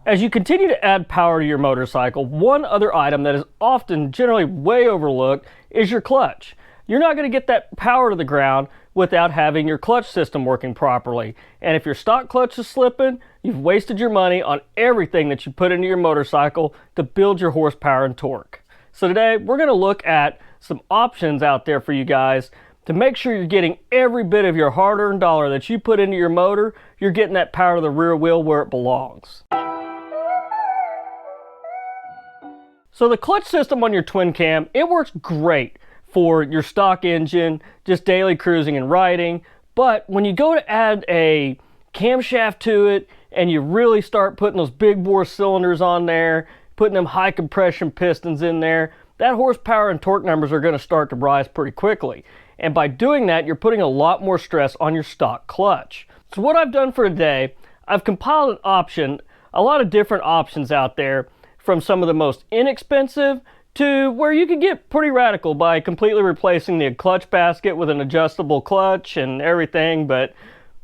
As you continue to add power to your motorcycle, one other item that is often generally way overlooked is your clutch. You're not going to get that power to the ground without having your clutch system working properly. And if your stock clutch is slipping, you've wasted your money on everything that you put into your motorcycle to build your horsepower and torque. So today we're going to look at some options out there for you guys to make sure you're getting every bit of your hard-earned dollar that you put into your motor, you're getting that power to the rear wheel where it belongs. So the clutch system on your twin cam, it works great for your stock engine, just daily cruising and riding. But when you go to add a camshaft to it and you really start putting those big bore cylinders on there, putting them high compression pistons in there, that horsepower and torque numbers are going to start to rise pretty quickly. And by doing that, you're putting a lot more stress on your stock clutch. So what I've done for today, I've compiled an option, a lot of different options out there, from some of the most inexpensive to where you can get pretty radical by completely replacing the clutch basket with an adjustable clutch and everything. But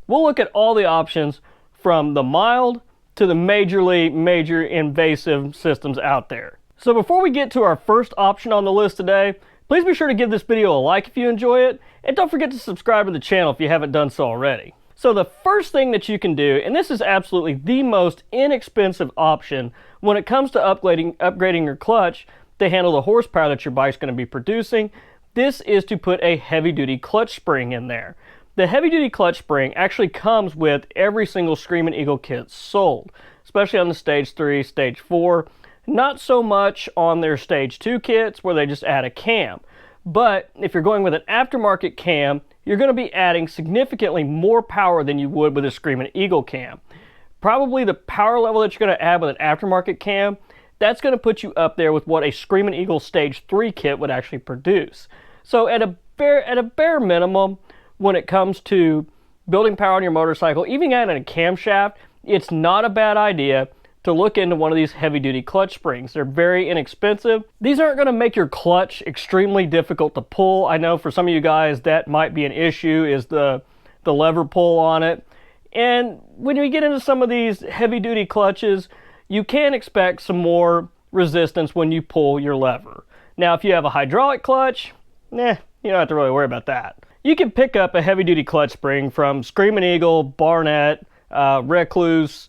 we'll look at all the options from the mild to the major invasive systems out there. So before we get to our first option on the list today, please be sure to give this video a like if you enjoy it, and don't forget to subscribe to the channel if you haven't done so already. So the first thing that you can do, and this is absolutely the most inexpensive option when it comes to upgrading your clutch to handle the horsepower that your bike's going to be producing, this is to put a heavy-duty clutch spring in there. The heavy-duty clutch spring actually comes with every single Screaming Eagle kit sold, especially on the Stage 3, Stage 4. Not so much on their Stage 2 kits where they just add a cam. But if you're going with an aftermarket cam, you're going to be adding significantly more power than you would with a Screaming Eagle cam. Probably the power level that you're going to add with an aftermarket cam, that's going to put you up there with what a Screaming Eagle Stage 3 kit would actually produce. So at a bare minimum, when it comes to building power on your motorcycle, even adding a camshaft, it's not a bad idea to look into one of these heavy-duty clutch springs. They're very inexpensive. These aren't going to make your clutch extremely difficult to pull. I know for some of you guys that might be an issue, is the lever pull on it. And when you get into some of these heavy-duty clutches, you can expect some more resistance when you pull your lever. Now, if you have a hydraulic clutch, you don't have to really worry about that. You can pick up a heavy-duty clutch spring from Screaming Eagle, Barnett, Recluse.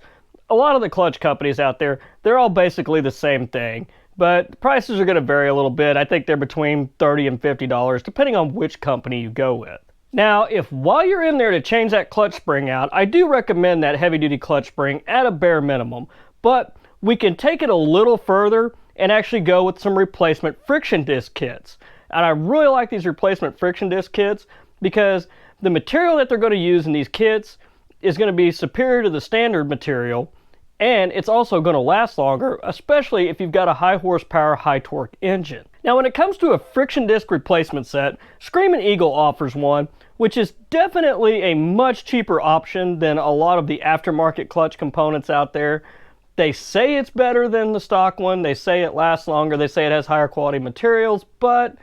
A lot of the clutch companies out there, they're all basically the same thing, but the prices are going to vary a little bit. I think they're between $30 and $50, depending on which company you go with. Now, if while you're in there to change that clutch spring out, I do recommend that heavy-duty clutch spring at a bare minimum, but we can take it a little further and actually go with some replacement friction disc kits. And I really like these replacement friction disc kits because the material that they're going to use in these kits is going to be superior to the standard material, and it's also going to last longer, especially if you've got a high horsepower, high torque engine. Now, when it comes to a friction disc replacement set, Screaming Eagle offers one, which is definitely a much cheaper option than a lot of the aftermarket clutch components out there. They say it's better than the stock one. They say it lasts longer. They say it has higher quality materials, but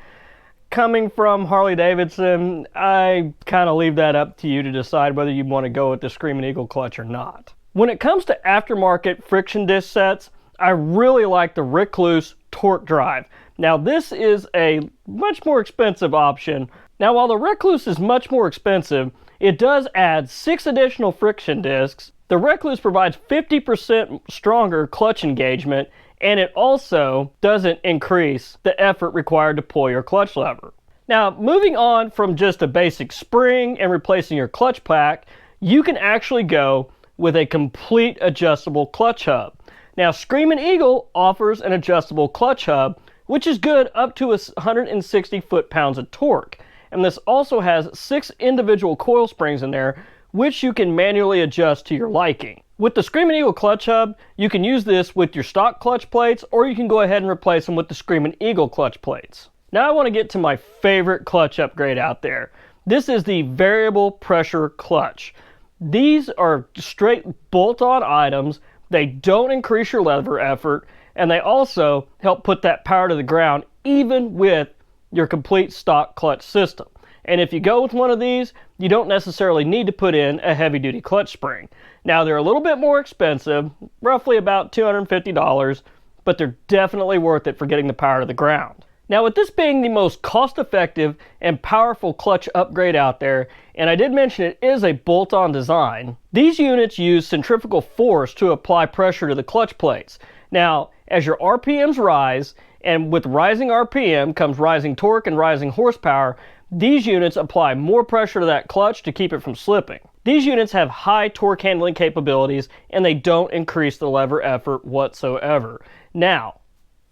coming from Harley-Davidson, I kind of leave that up to you to decide whether you want to go with the Screaming Eagle clutch or not. When it comes to aftermarket friction disc sets, I really like the Recluse Torque Drive. Now, this is a much more expensive option. Now, while the Recluse is much more expensive, it does add 6 additional friction discs. The Recluse provides 50% stronger clutch engagement, and it also doesn't increase the effort required to pull your clutch lever. Now, moving on from just a basic spring and replacing your clutch pack, you can actually go with a complete adjustable clutch hub. Now, Screaming Eagle offers an adjustable clutch hub, which is good up to 160 foot-pounds of torque. And this also has 6 individual coil springs in there, which you can manually adjust to your liking. With the Screaming Eagle clutch hub, you can use this with your stock clutch plates, or you can go ahead and replace them with the Screaming Eagle clutch plates. Now I want to get to my favorite clutch upgrade out there. This is the variable pressure clutch. These are straight bolt-on items. They don't increase your lever effort, and they also help put that power to the ground even with your complete stock clutch system. And if you go with one of these, you don't necessarily need to put in a heavy-duty clutch spring. Now, they're a little bit more expensive, roughly about $250, but they're definitely worth it for getting the power to the ground. Now, with this being the most cost-effective and powerful clutch upgrade out there, and I did mention it is a bolt-on design, these units use centrifugal force to apply pressure to the clutch plates. Now, as your RPMs rise, and with rising RPM comes rising torque and rising horsepower, these units apply more pressure to that clutch to keep it from slipping. These units have high torque handling capabilities, and they don't increase the lever effort whatsoever. Now,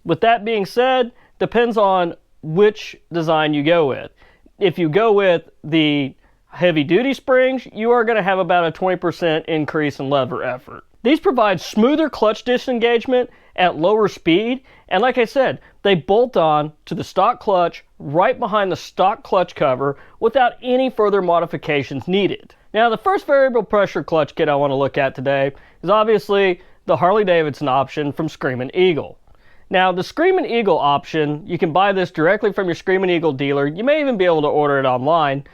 with that being said, depends on which design you go with. If you go with the heavy duty springs, you are going to have about a 20% increase in lever effort. These provide smoother clutch disengagement at lower speed, and like I said, they bolt on to the stock clutch right behind the stock clutch cover without any further modifications needed. Now, the first variable pressure clutch kit I want to look at today is obviously the Harley-Davidson option from Screamin' Eagle. Now, the Screamin' Eagle option, you can buy this directly from your Screamin' Eagle dealer. You may even be able to order it online.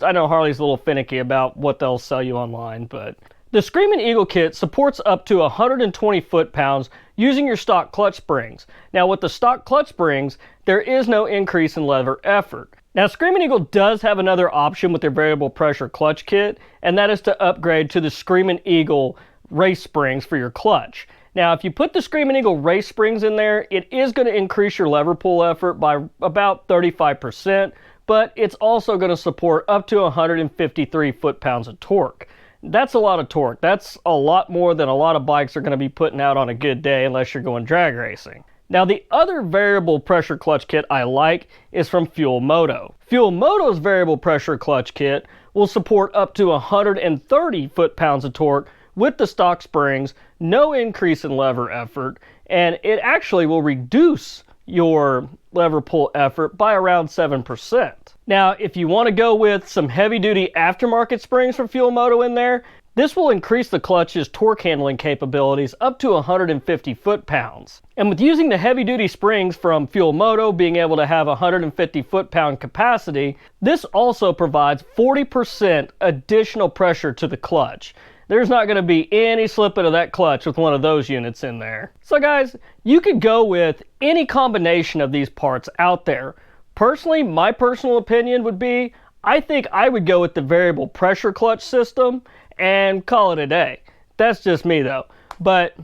I know Harley's a little finicky about what they'll sell you online, but the Screamin' Eagle kit supports up to 120 foot-pounds using your stock clutch springs. Now, with the stock clutch springs, there is no increase in lever effort. Now, Screamin' Eagle does have another option with their variable pressure clutch kit, and that is to upgrade to the Screamin' Eagle race springs for your clutch. Now, if you put the Screamin' Eagle race springs in there, it is going to increase your lever pull effort by about 35%, but it's also going to support up to 153 foot-pounds of torque. That's a lot of torque. That's a lot more than a lot of bikes are going to be putting out on a good day unless you're going drag racing. Now, the other variable pressure clutch kit I like is from Fuel Moto. Fuel Moto's variable pressure clutch kit will support up to 130 foot-pounds of torque with the stock springs, no increase in lever effort, and it actually will reduce your lever pull effort by around 7%. Now, if you want to go with some heavy-duty aftermarket springs from Fuel Moto in there, this will increase the clutch's torque handling capabilities up to 150 foot-pounds. And with using the heavy-duty springs from Fuel Moto being able to have 150 foot-pound capacity, this also provides 40% additional pressure to the clutch. There's not going to be any slipping of that clutch with one of those units in there. So guys, you could go with any combination of these parts out there. Personally, my personal opinion would be, I think I would go with the variable pressure clutch system and call it a day. That's just me though. But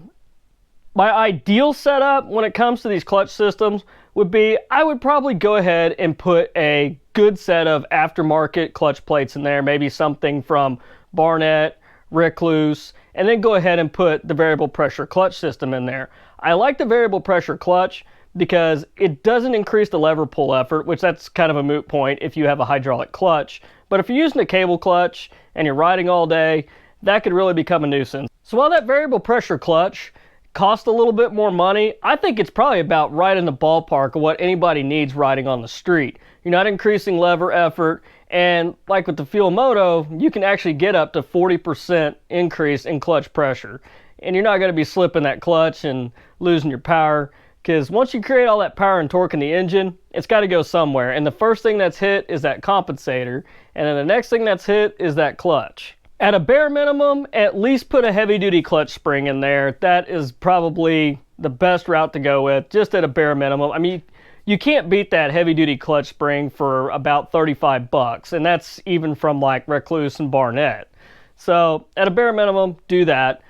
my ideal setup when it comes to these clutch systems would be, I would probably go ahead and put a good set of aftermarket clutch plates in there, maybe something from Barnett, Recluse, and then go ahead and put the variable pressure clutch system in there. I like the variable pressure clutch because it doesn't increase the lever pull effort, which that's kind of a moot point if you have a hydraulic clutch. But if you're using a cable clutch and you're riding all day, that could really become a nuisance. So while that variable pressure clutch costs a little bit more money, I think it's probably about right in the ballpark of what anybody needs riding on the street. You're not increasing lever effort, and like with the Fuel Moto, you can actually get up to 40% increase in clutch pressure. And you're not going to be slipping that clutch and losing your power, because once you create all that power and torque in the engine, it's got to go somewhere. And the first thing that's hit is that compensator, and then the next thing that's hit is that clutch. At a bare minimum, at least put a heavy-duty clutch spring in there. That is probably the best route to go with, just at a bare minimum. I mean, you can't beat that heavy-duty clutch spring for about 35 bucks, and that's even from like Recluse and Barnett. So at a bare minimum, do that.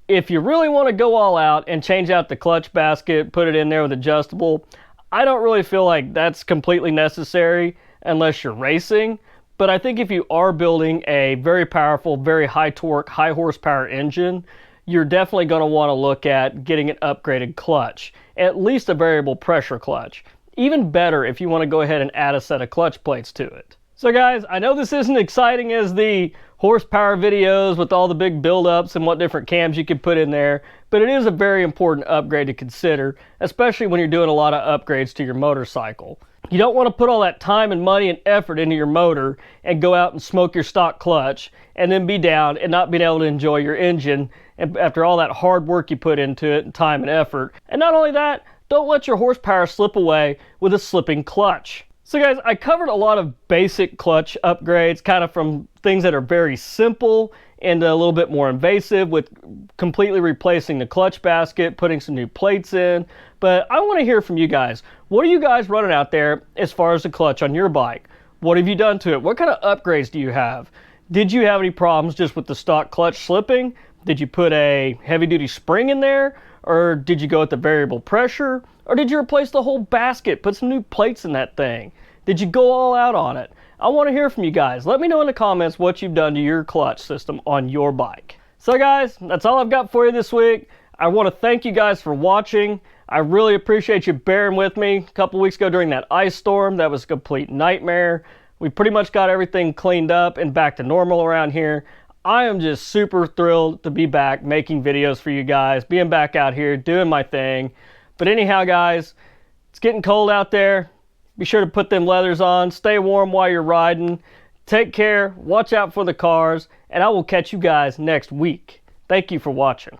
If you really want to go all out and change out the clutch basket, put it in there with adjustable, I don't really feel like that's completely necessary unless you're racing. But I think if you are building a very powerful, very high torque, high horsepower engine, you're definitely going to want to look at getting an upgraded clutch, at least a variable pressure clutch. Even better if you want to go ahead and add a set of clutch plates to it. So guys, I know this isn't exciting as the horsepower videos with all the big build-ups and what different cams you can put in there, but it is a very important upgrade to consider, especially when you're doing a lot of upgrades to your motorcycle. You don't want to put all that time and money and effort into your motor and go out and smoke your stock clutch and then be down and not being able to enjoy your engine and after all that hard work you put into it and time and effort. And not only that, don't let your horsepower slip away with a slipping clutch. So guys, I covered a lot of basic clutch upgrades, kind of from things that are very simple and a little bit more invasive, with completely replacing the clutch basket, putting some new plates in. But I want to hear from you guys. What are you guys running out there as far as the clutch on your bike? What have you done to it? What kind of upgrades do you have? Did you have any problems just with the stock clutch slipping? Did you put a heavy-duty spring in there? Or did you go with the variable pressure? Or did you replace the whole basket, put some new plates in that thing? Did you go all out on it? I want to hear from you guys. Let me know in the comments what you've done to your clutch system on your bike. So guys, that's all I've got for you this week. I want to thank you guys for watching. I really appreciate you bearing with me. A couple weeks ago during that ice storm, that was a complete nightmare. We pretty much got everything cleaned up and back to normal around here. I am just super thrilled to be back making videos for you guys, being back out here, doing my thing. But anyhow, guys, it's getting cold out there. Be sure to put them leathers on, stay warm while you're riding. Take care, watch out for the cars, and I will catch you guys next week. Thank you for watching.